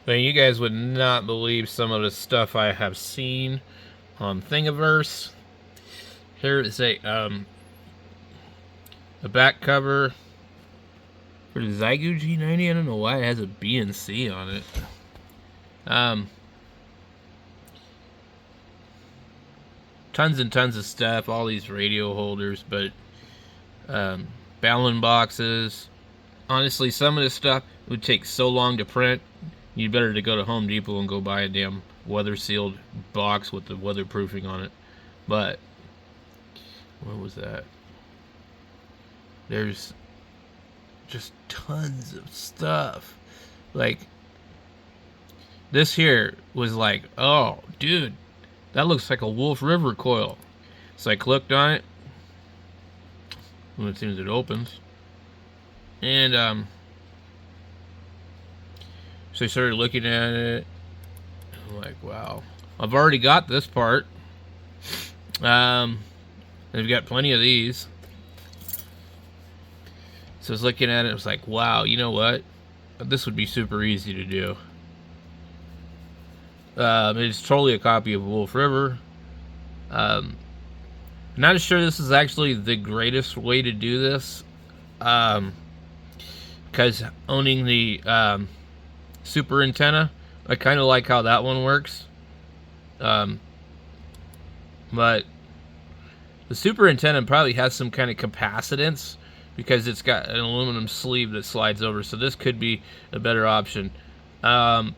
But you guys would not believe some of the stuff I have seen on Thingiverse. Here is a back cover for the Zygo G90. I don't know why it has a B and C on it. Tons and tons of stuff. All these radio holders, but Ballon boxes. Honestly, some of this stuff would take so long to print. You'd better to go to Home Depot and go buy a damn weather sealed box with the weatherproofing on it. But what was that? There's just tons of stuff. Like this here was like, oh, dude, that looks like a Wolf River coil. So I clicked on it. Well, it seems it opens. And so I started looking at it. I'm like, wow. I've already got this part. I've got plenty of these. So I was looking at it. I was like, wow, you know what? This would be super easy to do. It's totally a copy of Wolf River. Not sure this is actually the greatest way to do this. Because owning the super antenna, I kind of like how that one works. But the super antenna probably has some kind of capacitance because it's got an aluminum sleeve that slides over, so this could be a better option. I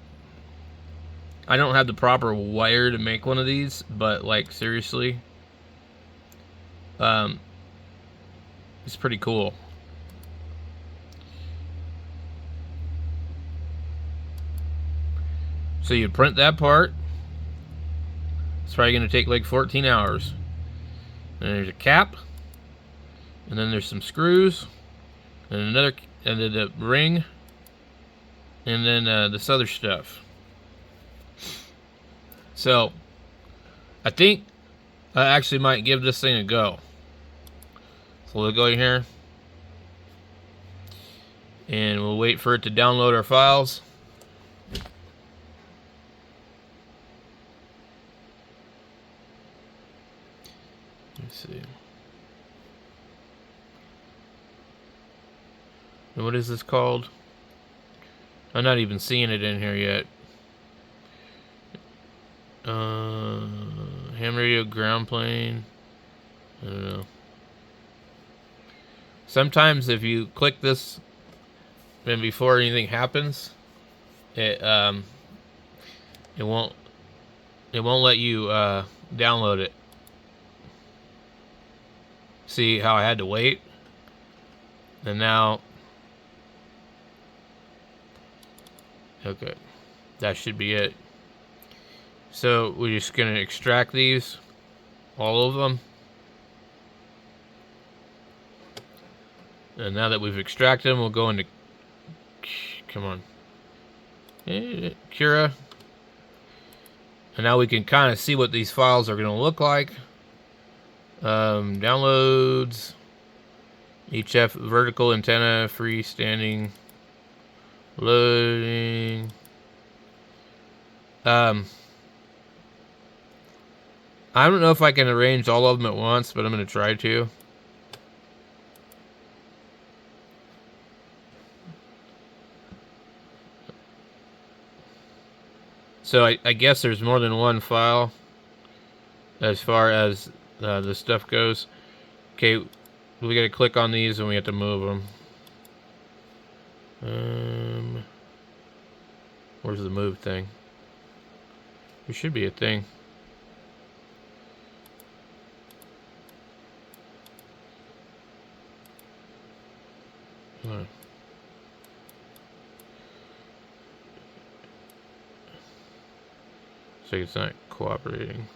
don't have the proper wire to make one of these, but like seriously, it's pretty cool. So you print that part. It's probably going to take like 14 hours. And there's a cap, and then there's some screws, and another, and then the ring, and then this other stuff. So I think I actually might give this thing a go. So we'll go in here, and we'll wait for it to download our files. Let's see. And what is this called? I'm not even seeing it in here yet. Ham radio ground plane. I don't know. Sometimes if you click this and before anything happens, it won't let you download it. See how I had to wait? And now, okay, that should be it. So we're just gonna extract these, all of them. And now that we've extracted them, we'll go into, come on, Cura. And now we can kind of see what these files are gonna look like. Downloads, HF vertical antenna, freestanding, loading. I don't know if I can arrange all of them at once, but I'm going to try to. So I guess there's more than one file as far as the stuff goes. Okay, we got to click on these and we have to move them. Where's the move thing? There should be a thing. So it's not cooperating.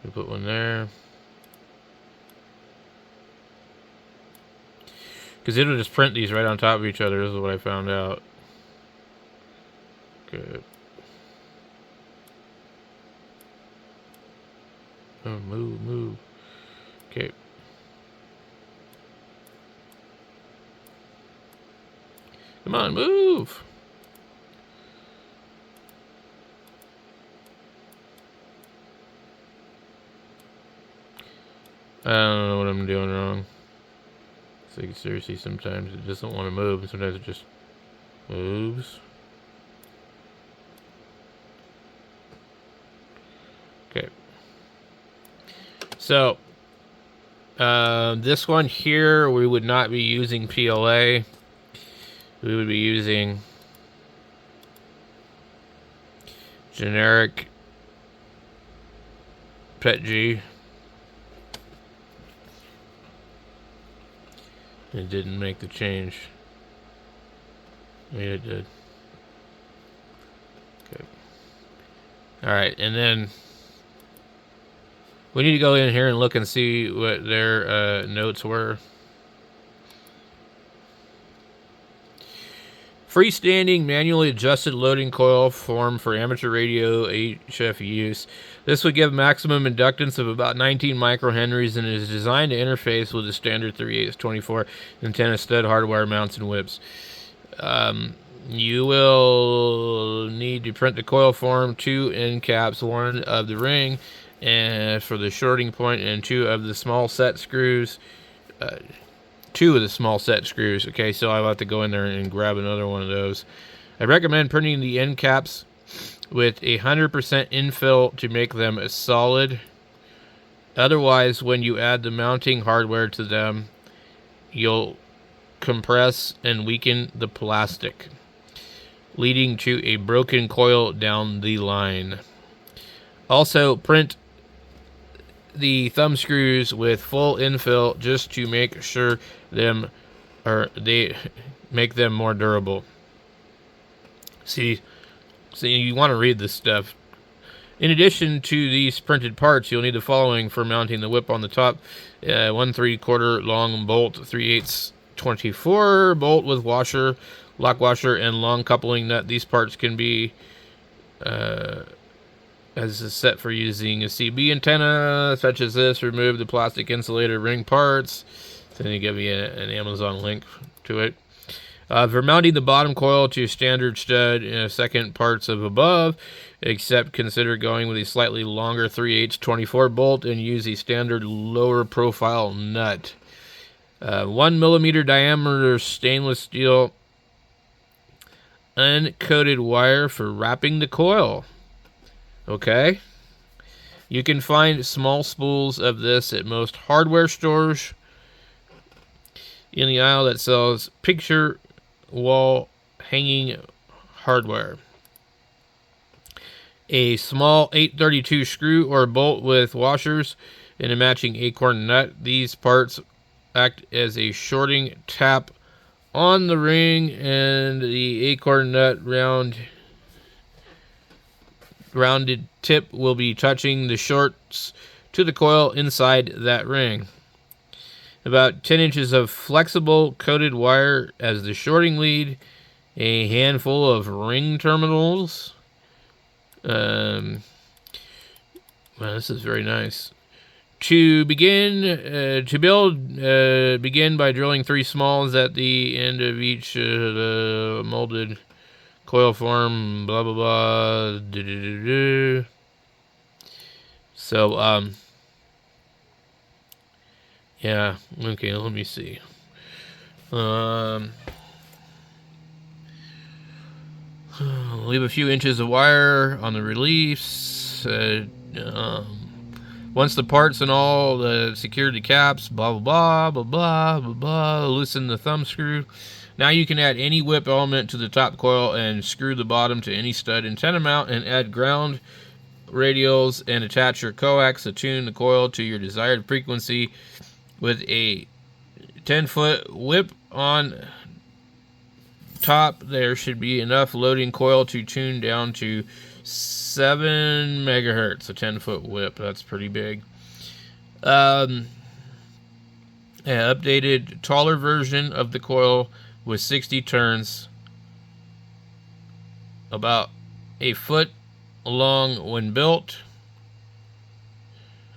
We put one there. Because it'll just print these right on top of each other. This is what I found out. Good. Oh, move. Okay. Come on, move. I don't know what I'm doing wrong. It's like, seriously, sometimes it doesn't want to move, and sometimes it just moves. Okay. So, this one here, we would not be using PLA. We would be using generic PETG. It didn't make the change. Maybe it did. Okay. Alright, and then we need to go in here and look and see what their notes were. Freestanding, manually adjusted loading coil form for amateur radio HF use. This would give maximum inductance of about 19 microhenries and is designed to interface with the standard 3/8 24 antenna stud hardwire mounts and whips. You will need to print the coil form, 2 end caps, 1 of the ring and for the shorting point, and 2 of the small set screws. 2 of the small set screws. Okay, so I'll have to go in there and grab another one of those. I recommend printing the end caps with 100% infill to make them solid. Otherwise, when you add the mounting hardware to them, you'll compress and weaken the plastic, leading to a broken coil down the line. Also, print the thumb screws with full infill just to make sure they make them more durable. See, you want to read this stuff. In addition to these printed parts, you'll need the following for mounting the whip on the top: 1 3/4 long bolt, 3/8 24 bolt with washer, lock washer, and long coupling nut. These parts can be as a set for using a CB antenna, such as this. Remove the plastic insulator ring parts. Then they give you an Amazon link to it. For mounting the bottom coil to standard stud, second parts of above, except consider going with a slightly longer 3/8 24 bolt and use a standard lower profile nut. 1 millimeter diameter stainless steel uncoated wire for wrapping the coil. Okay. You can find small spools of this at most hardware stores in the aisle that sells picture wall hanging hardware. A small 832 screw or bolt with washers and a matching acorn nut. These parts act as a shorting tap on the ring, and the acorn nut rounded tip will be touching the shorts to the coil inside that ring. About 10 inches of flexible coated wire as the shorting lead, a handful of ring terminals. Well, this is very nice. To begin, begin by drilling 3 smalls at the end of each molded coil form, blah, blah, blah. So, yeah, okay, let me see. Leave a few inches of wire on the release. Once the parts and all secured the caps, blah, blah, blah, blah, blah, blah, blah, loosen the thumb screw. Now you can add any whip element to the top coil and screw the bottom to any stud antenna mount and add ground radials and attach your coax to tune the coil to your desired frequency. With a 10-foot whip on top, there should be enough loading coil to tune down to 7 megahertz. A 10-foot whip, that's pretty big. Updated, taller version of the coil with 60 turns, about a foot long when built.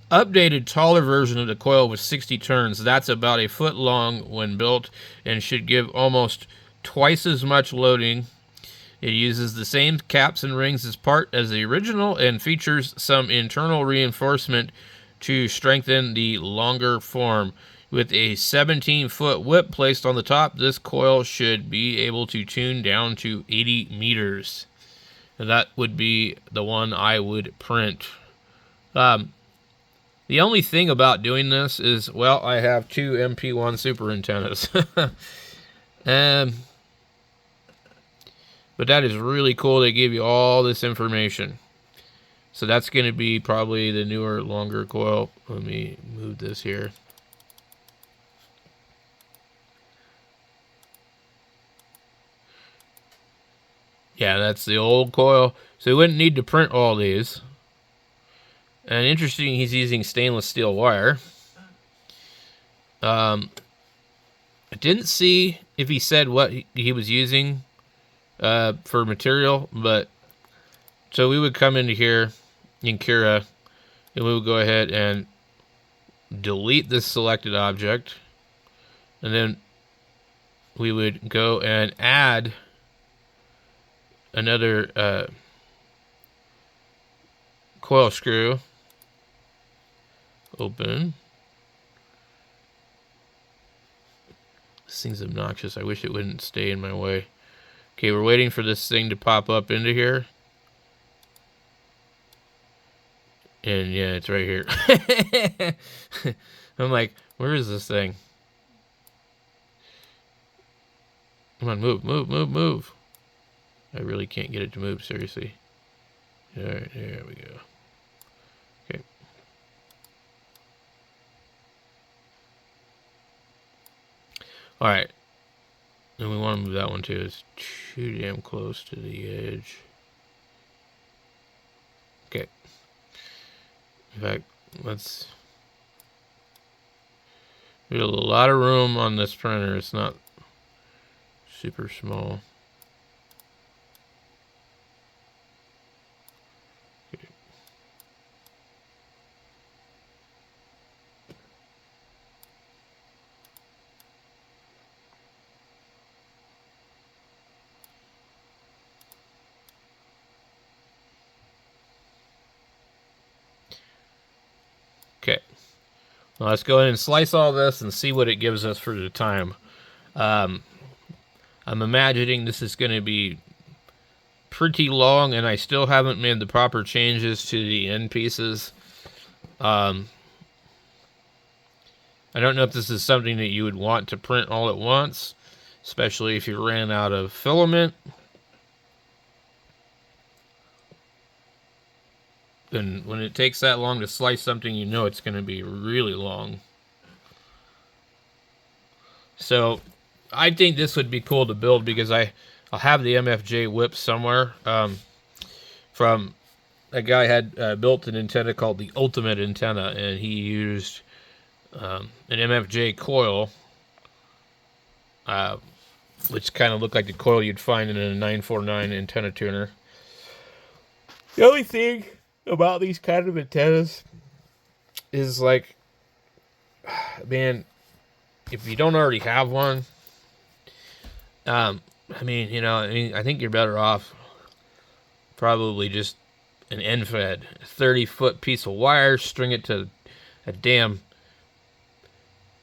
Updated, taller version of the coil with 60 turns. That's about a foot long when built and should give almost twice as much loading. It uses the same caps and rings as part as the original and features some internal reinforcement to strengthen the longer form. With a 17-foot whip placed on the top, this coil should be able to tune down to 80 meters. And that would be the one I would print. The only thing about doing this is, well, I have two MP1 super antennas. But that is really cool. They give you all this information. So that's going to be probably the newer, longer coil. Let me move this here. Yeah, that's the old coil. So we wouldn't need to print all these. And interesting, he's using stainless steel wire. I didn't see if he said what he was using for material, but so we would come into here in Cura, and we would go ahead and delete this selected object, and then we would go and add another coil screw. Open. This thing's obnoxious. I wish it wouldn't stay in my way. Okay, we're waiting for this thing to pop up into here. And yeah, it's right here. I'm like, where is this thing? Come on, move, move, move, move. I really can't get it to move, seriously. All right, there we go. Okay. All right. And we want to move that one too. It's too damn close to the edge. Okay. In fact, let's... We have a lot of room on this printer. It's not super small. Okay. Okay. Well, let's go ahead and slice all this and see what it gives us for the time. I'm imagining this is going to be pretty long, and I still haven't made the proper changes to the end pieces. I don't know if this is something that you would want to print all at once, especially if you ran out of filament. And when it takes that long to slice something, you know it's going to be really long. So I think this would be cool to build because I'll have the MFJ whip somewhere. From a guy had built an antenna called the Ultimate Antenna, and he used an MFJ coil, which kind of looked like the coil you'd find in a 949 antenna tuner. The only thing about these kind of antennas is, like, man, if you don't already have one, I think you're better off probably just an end fed 30-foot piece of wire, string it to a damn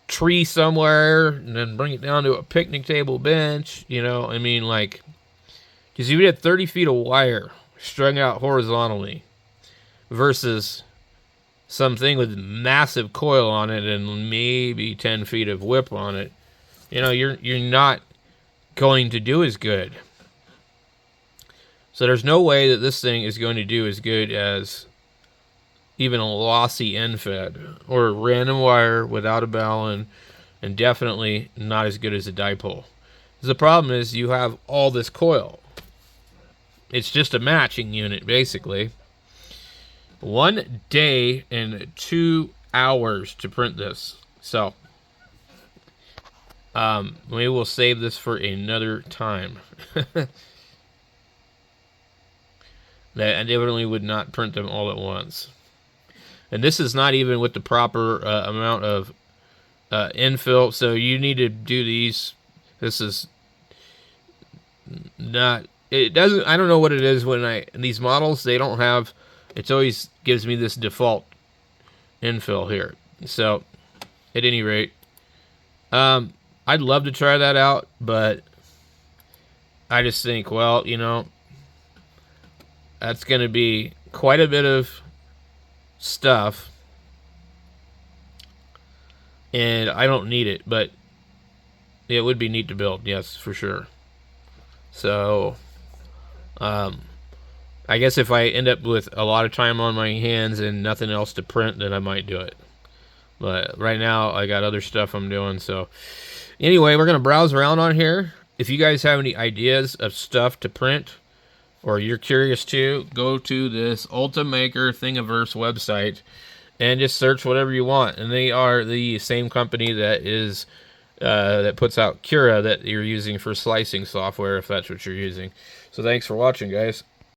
tree somewhere, and then bring it down to a picnic table bench, because if you had 30 feet of wire strung out horizontally versus something with massive coil on it and maybe 10 feet of whip on it, you're not going to do as good. So there's no way that this thing is going to do as good as even a lossy end fed or a random wire without a balun, and definitely not as good as a dipole. The problem is you have all this coil. It's just a matching unit, basically. 1 day and 2 hours to print this. So we will save this for another time. I definitely would not print them all at once. And this is not even with the proper amount of infill. So you need to do these. This is not... It doesn't... I don't know what it is when these models, they don't have... It always gives me this default infill here. So, at any rate, I'd love to try that out, but I just think, well, you know, that's going to be quite a bit of stuff, and I don't need it, but it would be neat to build, yes, for sure. So, I guess if I end up with a lot of time on my hands and nothing else to print, then I might do it. But right now, I got other stuff I'm doing. So anyway, we're going to browse around on here. If you guys have any ideas of stuff to print, or you're curious to, go to this Ultimaker Thingiverse website and just search whatever you want. And they are the same company that is that puts out Cura that you're using for slicing software, if that's what you're using. So thanks for watching, guys.